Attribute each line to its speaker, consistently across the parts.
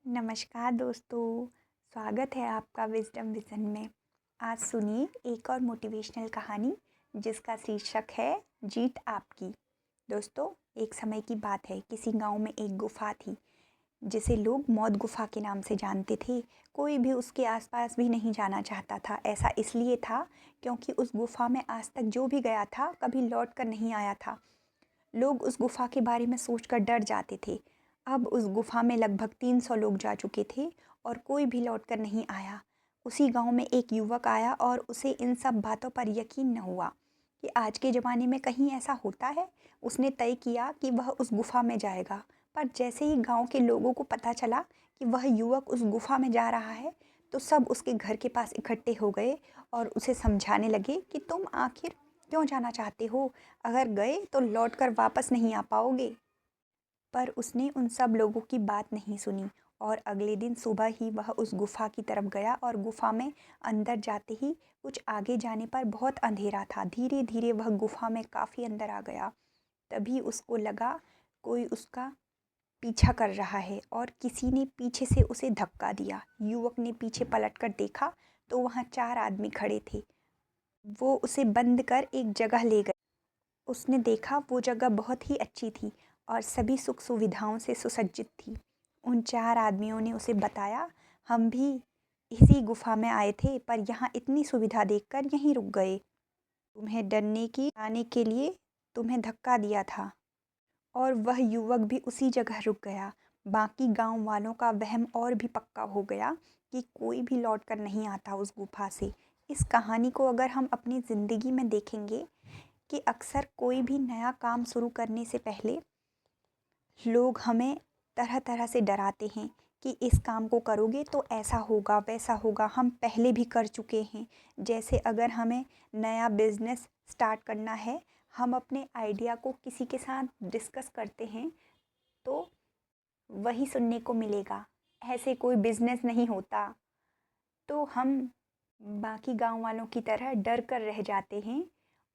Speaker 1: नमस्कार दोस्तों, स्वागत है आपका विज़डम विज़न में। आज सुनिए एक और मोटिवेशनल कहानी जिसका शीर्षक है जीत आपकी। दोस्तों, एक समय की बात है, किसी गांव में एक गुफा थी जिसे लोग मौत गुफा के नाम से जानते थे। कोई भी उसके आसपास भी नहीं जाना चाहता था। ऐसा इसलिए था क्योंकि उस गुफा में आज तक जो भी गया था कभी लौट कर नहीं आया था। लोग उस गुफा के बारे में सोचकर डर जाते थे। अब उस गुफा में लगभग 300 लोग जा चुके थे और कोई भी लौटकर नहीं आया। उसी गांव में एक युवक आया और उसे इन सब बातों पर यकीन न हुआ कि आज के ज़माने में कहीं ऐसा होता है। उसने तय किया कि वह उस गुफा में जाएगा, पर जैसे ही गांव के लोगों को पता चला कि वह युवक उस गुफा में जा रहा है, तो सब उसके घर के पास इकट्ठे हो गए और उसे समझाने लगे कि तुम आखिर क्यों जाना चाहते हो? अगर गए तो लौटकर वापस नहीं आ पाओगे। पर उसने उन सब लोगों की बात नहीं सुनी और अगले दिन सुबह ही वह उस गुफा की तरफ गया और गुफा में अंदर जाते ही कुछ आगे जाने पर बहुत अंधेरा था। धीरे धीरे वह गुफा में काफ़ी अंदर आ गया। तभी उसको लगा कोई उसका पीछा कर रहा है और किसी ने पीछे से उसे धक्का दिया। युवक ने पीछे पलटकर देखा तो वहाँ 4 आदमी खड़े थे। वो उसे बंद कर एक जगह ले गए। उसने देखा वो जगह बहुत ही अच्छी थी और सभी सुख सुविधाओं से सुसज्जित थी। उन 4 आदमियों ने उसे बताया, हम भी इसी गुफा में आए थे, पर यहाँ इतनी सुविधा देखकर यहीं रुक गए। तुम्हें डरने की आने के लिए तुम्हें धक्का दिया था। और वह युवक भी उसी जगह रुक गया। बाकी गांव वालों का वहम और भी पक्का हो गया कि कोई भी लौट कर नहीं आता उस गुफा से। इस कहानी को अगर हम अपनी ज़िंदगी में देखेंगे कि अक्सर कोई भी नया काम शुरू करने से पहले लोग हमें तरह तरह से डराते हैं कि इस काम को करोगे तो ऐसा होगा वैसा होगा। हम पहले भी कर चुके हैं। जैसे अगर हमें नया बिजनेस स्टार्ट करना है, हम अपने आइडिया को किसी के साथ डिस्कस करते हैं तो वही सुनने को मिलेगा, ऐसे कोई बिजनेस नहीं होता। तो हम बाकी गांव वालों की तरह डर कर रह जाते हैं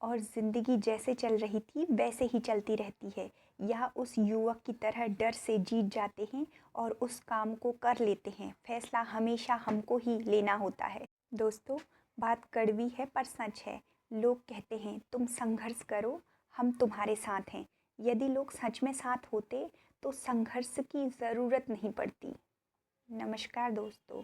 Speaker 1: और ज़िंदगी जैसे चल रही थी वैसे ही चलती रहती है, या उस युवक की तरह डर से जीत जाते हैं और उस काम को कर लेते हैं। फैसला हमेशा हमको ही लेना होता है। दोस्तों, बात कड़वी है पर सच है। लोग कहते हैं तुम संघर्ष करो, हम तुम्हारे साथ हैं। यदि लोग सच में साथ होते तो संघर्ष की ज़रूरत नहीं पड़ती। नमस्कार दोस्तों।